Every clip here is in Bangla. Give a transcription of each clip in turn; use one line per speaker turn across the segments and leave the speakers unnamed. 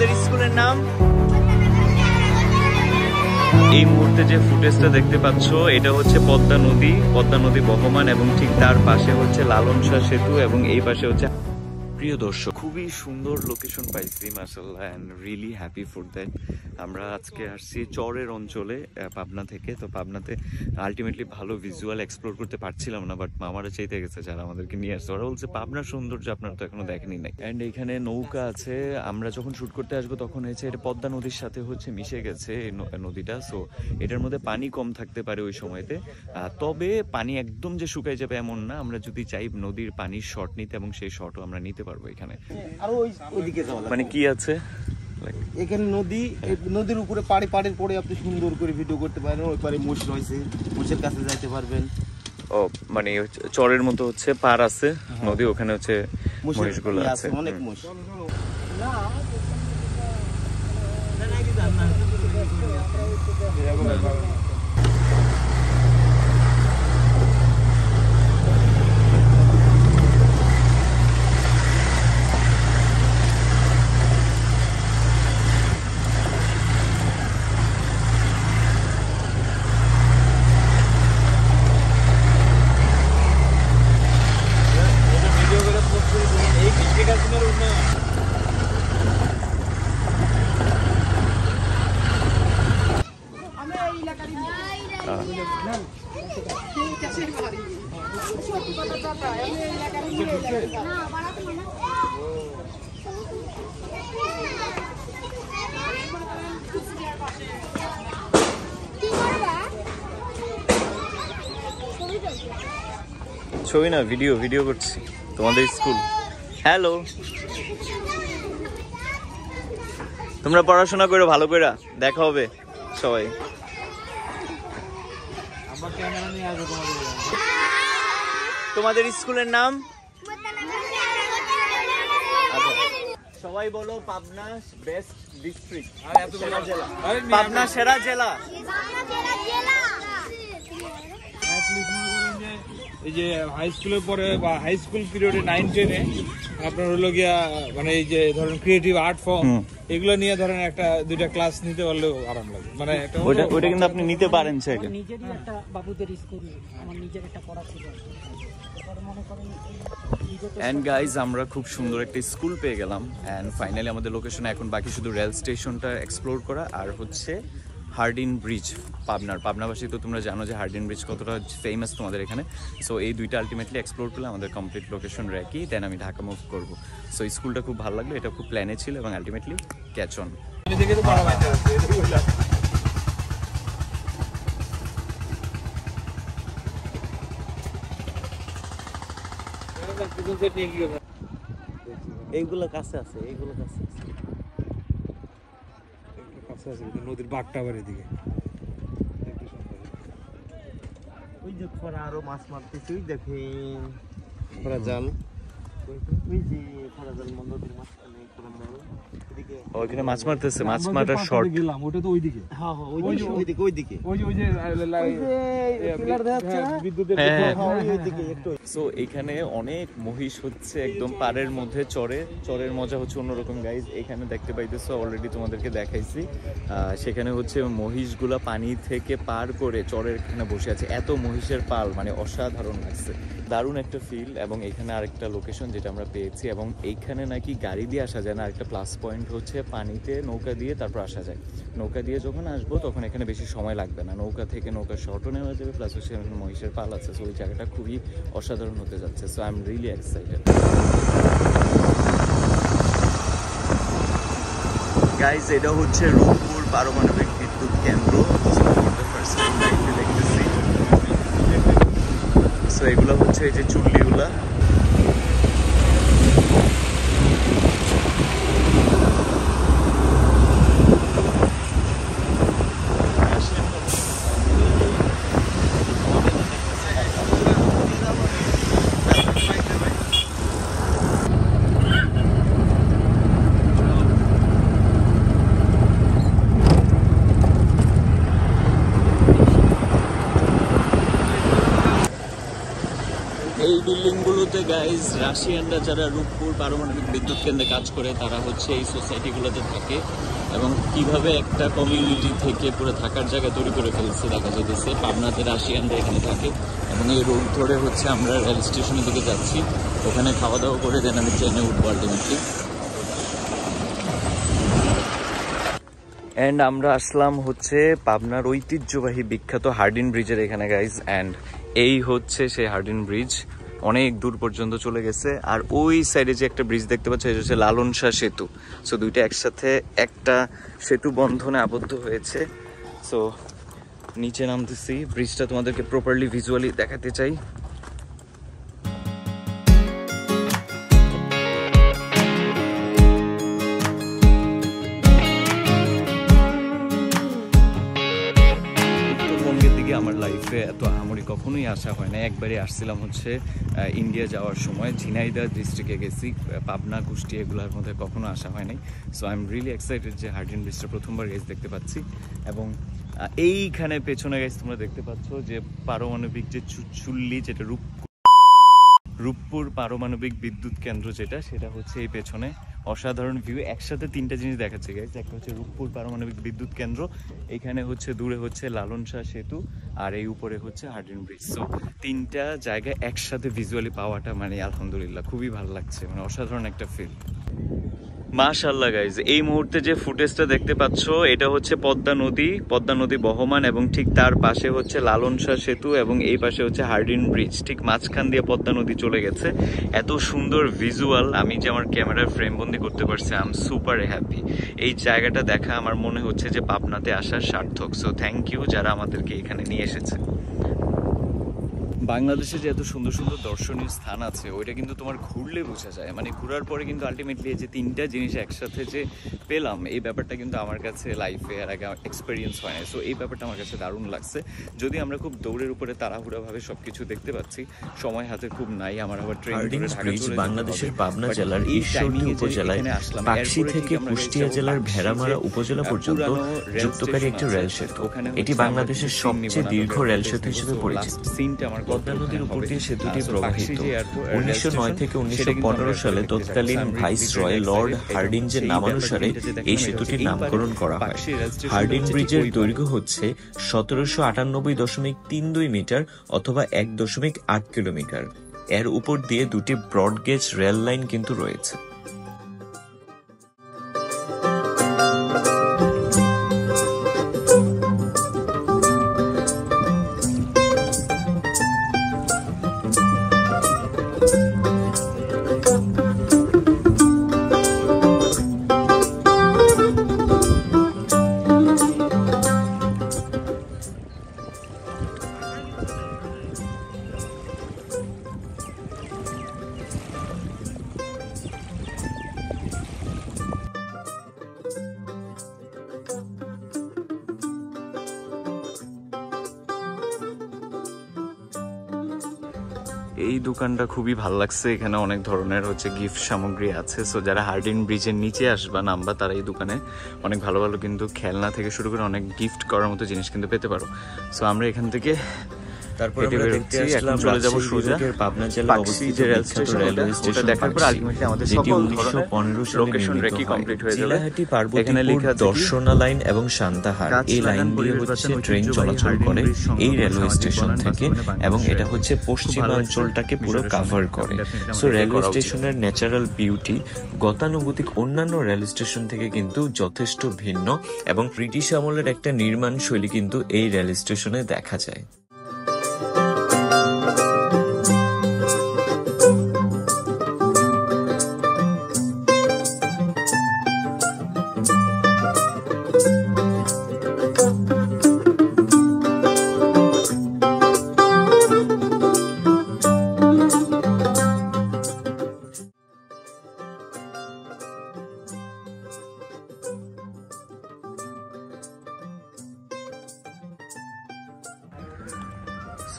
তোমাদের স্কুলের নাম? এই মুহূর্তে যে ফুটেজটা দেখতে পাচ্ছ এটা হচ্ছে পদ্মা নদী বহমান এবং ঠিক তার পাশে হচ্ছে লালন শাহ সেতু এবং এই পাশে হচ্ছে। প্রিয় দর্শক, খুবই সুন্দর লোকেশন পাইছি মাশাআল্লাহ and really happy for that. আমরা আজকে আসছি চরের অঞ্চলে পাবনা থেকে। তো পাবনাতে আলটিমেটলি ভালো ভিজুয়াল এক্সপ্লোর করতে পারছিলাম না, বাট মামারা চাইতে গেছে যারা আমাদেরকে নিয়ে আসছে। ওরা বলছে পাবনার সৌন্দর্য আপনারা তো এখনো দেখেনি নাই। অ্যান্ড এখানে নৌকা আছে। আমরা যখন শুট করতে আসবো তখন হয়েছে এটা পদ্মা নদীর সাথে হচ্ছে মিশে গেছে এই নদীটা। সো এটার মধ্যে পানি কম থাকতে পারে ওই সময়তে, তবে পানি একদম যে শুকায় যাবে এমন না। আমরা যদি চাই নদীর পানির শট নিতে এবং সেই শটও আমরা নিতে পারবো এখানে।
আর ওইদিকে
মানে কি আছে
এখানে নদীর উপরে পাড়ের পরে আপনি সুন্দর করে ভিডিও করতে পারেন। ওই পারে মোষ রয়েছে, মোষের কাছে যাইতে পারবেন।
ও মানে চরের মতো হচ্ছে পার আছে নদী, ওখানে হচ্ছে মহিষগুলো আছে,
অনেক মোষ।
ছবি না ভিডিও করছি তোমাদের স্কুল। হ্যালো, তোমরা পড়াশোনা করো ভালো করে, দেখা হবে সবাই। তোমাদের স্কুলের নাম? সবাই বলো পাবনা বেস্ট ডিস্ট্রিক্ট, পাবনা সেরা জেলা।
এই যে হাই স্কুলের পরে বা হাই স্কুল পিরিয়ডে 9-10-এ আপনার হলো গিয়া মানে এই যে ধরেন ক্রিয়েটিভ আর্ট ফর্ম এগুলো নিয়ে ধরেন একটা দুইটা ক্লাস নিতে পারলেও আরাম লাগে। মানে
ওইটা কিন্তু আপনি নিতে পারেন।
নিজেরই একটা বাবুদের স্কুল, আমার নিজের একটা পড়া ছিল।
এন্ড গাইজ আমরা খুব সুন্দর একটা স্কুল পেয়ে গেলাম এন্ড ফাইনালি আমাদের লোকেশনে এখন বাকি শুধু রেল স্টেশনটা এক্সপ্লোর করা আর হচ্ছে হার্ডিন ব্রিজ। পাবনাবাসী তো তোমরা জানো যে হার্ডিন ব্রিজ কতটা ফেমাস তোমাদের এখানে। সো এই দুইটা আলটিমেটলি এক্সপ্লোর করলে আমাদের কমপ্লিট লোকেশন রেখেই দেন আমি ঢাকা মুভ করবো। সো স্কুলটা খুব ভালো লাগলো, এটা খুব প্ল্যানে ছিল এবং আলটিমেটলি ক্যাচ অন।
এইগুলো কাছে আছে,
নদীর বাঘটা আবার এদিকে।
ওই যে খরা আরো মাছ মারতেছি, ওই দেখেন খরা জাল, ওই যে খরা জাল নদীর মাঝখানে
ওইখানে মাছ মারতেছে, মাছ মারার শর্ট
গেলাম ওটা তো ওইদিকে।
হ্যাঁ ওইদিকে ওই যে পিলার দেখাচ্ছে বিদ্যুতের।
সো এখানে অনেক মহিষ হচ্ছে একদম পাড়ের মধ্যে চরের মজা হচ্ছে অন্যরকম গাইজ। এখানে দেখতে পাইতেছো অলরেডি তোমাদেরকে দেখাইছি, সেখানে হচ্ছে মহিষগুলা পানি থেকে পার করে চরের এখানে বসে আছে। এত মহিষের পাল মানে অসাধারণ লাগছে, দারুণ একটা ফিল। এবং এখানে আরেকটা লোকেশন যেটা আমরা পেয়েছি এবং এইখানে নাকি গাড়ি দিয়ে আসা যায় না। আরেকটা প্লাস পয়েন্ট হচ্ছে পানিতে নৌকা দিয়ে তারপর আসা যায়। নৌকা দিয়ে যখন আসবো তখন এখানে বেশি সময় লাগবে না, নৌকা থেকে নৌকার শটও নেওয়া যাবে, প্লাস হচ্ছে এখানে মহিষের পাল আছে। সো ওই জায়গাটা খুবই অসাধারণ হতে যাচ্ছে। So I am really excited guys. এটা হচ্ছে রূপপুর পারমাণবিক বিদ্যুৎ কেন্দ্র। সো এগুলো হচ্ছে এই যে চুল্লিগুলা। বিল্ডিংগুলোতে গাইজ রাশিয়ানরা যারা রূপপুর পারমাণবিক বিদ্যুৎ কেন্দ্রে কাজ করে তারা হচ্ছে এই সোসাইটিগুলোতে থাকে এবং কিভাবে একটা কমিউনিটি থেকে পুরো থাকার জায়গা তৈরি করে ফেলছে দেখা যাচ্ছে। পাবনাতে রাশিয়ানরা এখানে থাকে এবং এই রোড ধরে হচ্ছে আমরা রেল স্টেশনের দিকে যাচ্ছি, ওখানে খাওয়া দাওয়া করে দেন আমি ট্রেনে উঠবো আলটিমেটলি। অ্যান্ড আমরা আসলাম হচ্ছে পাবনার ঐতিহ্যবাহী বিখ্যাত হার্ডিন ব্রিজের এখানে গাইজ। অ্যান্ড এই হচ্ছে সেই হার্ডিন ব্রিজ, অনেক দূর পর্যন্ত চলে গেছে। আর ওই সাইডে যে একটা ব্রিজ দেখতে পাচ্ছ এটা হচ্ছে লালন শাহ সেতু। সো দুইটা একসাথে একটা সেতু বন্ধনে আবদ্ধ হয়েছে। সো নিচে নামতেছি, ব্রিজটা তোমাদেরকে প্রপারলি ভিজুয়ালি দেখাতে চাই। আমার লাইফে এত আহামরি কখনোই আসা হয় না, একবারই আসছিলাম হচ্ছে ইন্ডিয়া যাওয়ার সময়, ঝিনাইদহ ডিস্ট্রিক্টে গেছি, পাবনা কুষ্টিয়া এগুলোর মধ্যে কখনো আসা হয় নাই। So I am really excited যে হার্ডিন ব্রিজটা প্রথমবার গেছ দেখতে পাচ্ছি। এবং এইখানে পেছনে গেছ তোমরা দেখতে পাচ্ছ যে পারমাণবিক যে চুল্লি, যেটা রূপপুর পারমাণবিক বিদ্যুৎ কেন্দ্র যেটা, সেটা হচ্ছে এই পেছনে। অসাধারণ ভিউ, একসাথে তিনটা জিনিস দেখাচ্ছে গাইজ। একটা হচ্ছে রূপপুর পারমাণবিক বিদ্যুৎ কেন্দ্র, এখানে হচ্ছে দূরে হচ্ছে লালন শাহ সেতু, আর এই উপরে হচ্ছে হার্ডিন ব্রিজ। সো তিনটা জায়গা একসাথে ভিজুয়ালি পাওয়াটা মানে আলহামদুলিল্লাহ খুবই ভালো লাগছে, মানে অসাধারণ একটা ফিল। মাশাআল্লাহ গাইজ, এই মুহূর্তে যে ফুটেজটা দেখতে পাচ্ছ এটা হচ্ছে পদ্মা নদী বহমান এবং ঠিক তার পাশে হচ্ছে লালন শাহ সেতু এবং এই পাশে হচ্ছে হার্ডিন ব্রিজ। ঠিক মাঝখান দিয়ে পদ্মা নদী চলে গেছে। এত সুন্দর ভিজুয়াল আমি যে আমার ক্যামেরার ফ্রেম বন্দি করতে পারছি, আই এম সুপার হ্যাপি। এই জায়গাটা দেখা আমার মনে হচ্ছে যে পাবনাতে আসার সার্থক। সো থ্যাংক ইউ যারা আমাদেরকে এখানে নিয়ে এসেছে। বাংলাদেশে যে এত সুন্দর সুন্দর দর্শনীয় স্থান আছে ওইটা কিন্তু তোমার ঘুরলে বোঝা যায়, মানে ঘোরার পরে কিন্তু আলটিমেটলি যে তিনটা জিনিস একসাথে যে পেলাম এই ব্যাপারটা কিন্তু আমার কাছে লাইফে আর আগে এক্সপিরিয়েন্স হয় না। সো এই ব্যাপারটা আমার কাছে দারুণ লাগছে। যদি আমরা খুব দৌড়ের উপরে তাড়াহুড়াভাবে সবকিছু দেখতে পাচ্ছি, সময় হাতে খুব নাই, আমার আবার ট্রেন
বাংলাদেশের পাবনা জেলার ঈশ্বরদী উপজেলায় পাকশী থেকে কুষ্টিয়া জেলার ভেড়ামারা উপজেলা পর্যন্ত যুক্তকারী একটি রেল সেতু। এটি বাংলাদেশের সবচেয়ে দীর্ঘ রেল সেতু হিসেবে পরিচিত। পদ্মা নদীর উপর দিয়ে সেতুটি প্রবাহিত। 1909 থেকে 1915 সালে তৎকালীন ভাইসরয় লর্ড হার্ডিঞ্জের নামানুসারে এই সেতুটির নামকরণ করা হয়। হার্ডিন ব্রিজের দৈর্ঘ্য হচ্ছে 1798.32 মিটার অথবা 1.8 কিলোমিটার। এর উপর দিয়ে দুটি ব্রডগেজ রেল লাইন কিন্তু রয়েছে।
এই দোকানটা খুবই ভালো লাগছে, এখানে অনেক ধরনের হচ্ছে গিফট সামগ্রী আছে। সো যারা হার্ডিন ব্রিজের নিচে আসবা নামবা তারা এই দোকানে অনেক ভালো ভালো কিন্তু খেলনা থেকে শুরু করে অনেক গিফট করার মতো জিনিস কিন্তু পেতে পারো। সো আমরা এখান থেকে
তারপর আমরা দেখতে আসলাম চলে যাব সোজা পাবনা জেলা অবস্থিত রেল স্টেশন দেখার পর আলটিমেটলি আমাদের সকল ধরনের 1915 সালে লোকেশন রেকি কমপ্লিট হয়ে যাবে। জিলাহাটি পার্বতীপুর দর্শনা লাইন এবং শান্তাহার এই লাইন দিয়ে হচ্ছে ট্রেন চলাচল করে এই রেলওয়ে স্টেশন থেকে, এবং এটা হচ্ছে পশ্চিমাঞ্চলটাকে পুরো কভার করে। সো রেলওয়ে স্টেশনের ন্যাচারাল বিউটি গতানুগতিক অন্যান্য রেল স্টেশন থেকে কিন্তু যথেষ্ট ভিন্ন, এবং ব্রিটিশ আমলের একটা নির্মাণ শৈলী কিন্তু এই রেল স্টেশনে দেখা যায়।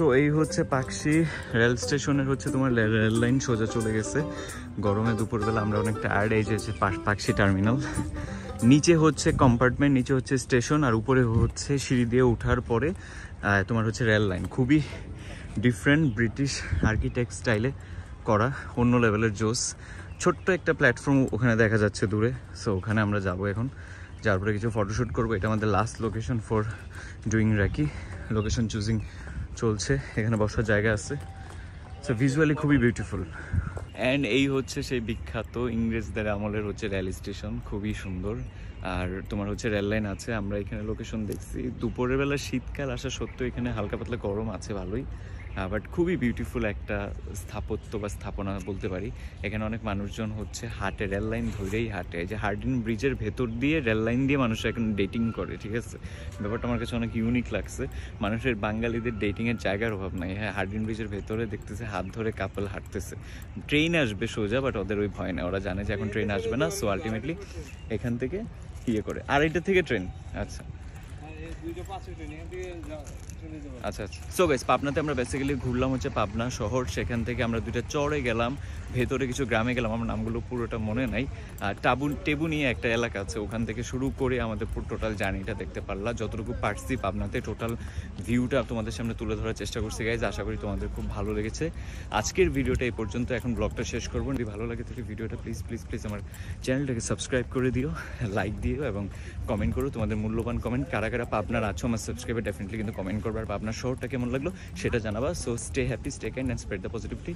সো এই হচ্ছে পাকশী রেল স্টেশনের হচ্ছে তোমার রেল লাইন সোজা চলে গেছে। গরমে দুপুরবেলা আমরা অনেক টায়ার্ড। এই যে পাকশী টার্মিনাল, নিচে হচ্ছে কম্পার্টমেন্ট, নিচে হচ্ছে স্টেশন, আর উপরে হচ্ছে সিঁড়ি দিয়ে ওঠার পরে তোমার হচ্ছে রেল লাইন। খুবই ডিফারেন্ট ব্রিটিশ আর্কিটেক্ট স্টাইলে করা, অন্য লেভেলের জোস। ছোট্ট একটা প্ল্যাটফর্ম ওখানে দেখা যাচ্ছে দূরে, সো ওখানে আমরা যাব এখন, যার পরে কিছু ফটোশ্যুট করবো। এটা আমাদের last location for doing recce. Location choosing চলছে, এখানে বসার জায়গা আছে, সো ভিজুয়ালি খুবই বিউটিফুল। অ্যান্ড এই হচ্ছে সেই বিখ্যাত ইংরেজদের আমলের হচ্ছে রেল স্টেশন, খুবই সুন্দর। আর তোমার হচ্ছে রেল লাইন আছে। আমরা এখানে লোকেশন দেখছি, দুপুরের বেলা শীতকাল আসা সত্ত্বেও এখানে হালকা পাতলা গরম আছে ভালোই, বাট খুবই বিউটিফুল একটা স্থাপত্য বা স্থাপনা বলতে পারি। এখানে অনেক মানুষজন হচ্ছে হাঁটে, রেল লাইন ধরেই হাঁটে। এই যে হার্ডিন ব্রিজের ভেতর দিয়ে রেল লাইন দিয়ে মানুষ এখন ডেটিং করে, ঠিক আছে? ব্যাপারটা আমার কাছে অনেক ইউনিক লাগছে। মানুষের বাঙালিদের ডেটিংয়ের জায়গার অভাব নাই। হ্যাঁ, হার্ডিন ব্রিজের ভেতরে দেখতেছে হাত ধরে কাপল হাঁটতেছে। ট্রেন আসবে সোজা, বাট ওদের ওই ভয় না, ওরা জানে যে এখন ট্রেন আসবে না, সো আলটিমেটলি এখান থেকে ইয়ে করে। আর এটা থেকে ট্রেন, আচ্ছা আচ্ছা আচ্ছা। সো গাইস, পাবনাতে আমরা বেসিক্যালি ঘুরলাম হচ্ছে পাবনা শহর। সেখান থেকে আমরা দুইটা চরে গেলাম, ভেতরে কিছু গ্রামে গেলাম, আমার নামগুলো পুরোটা মনে নাই। টেবু নিয়ে একটা এলাকা আছে, ওখান থেকে শুরু করে আমাদের পুরো টোটাল জার্নিটা দেখতে পারলাম। যতটুকু পারছি পাবনাতে টোটাল ভিউটা তোমাদের সামনে তুলে ধরার চেষ্টা করছি গাইজ। আশা করি তোমাদের খুব ভালো লেগেছে আজকের ভিডিওটা এই পর্যন্ত। এখন ব্লগটা শেষ করবো। যদি ভালো লাগে তাহলে ভিডিওটা প্লিজ প্লিজ প্লিজ আমার চ্যানেলটাকে সাবস্ক্রাইব করে দিও, লাইক দিও এবং কমেন্ট করো তোমাদের মূল্যবান কমেন্ট। কারা কারা পাবনার আছো আমার সাবস্ক্রাইবে ডেফিনেটলি কিন্তু কমেন্ট করবে। আর পাবনার শহরটা কেমন লাগলো সেটা জানাবা। So stay happy, stay kind and spread the positivity.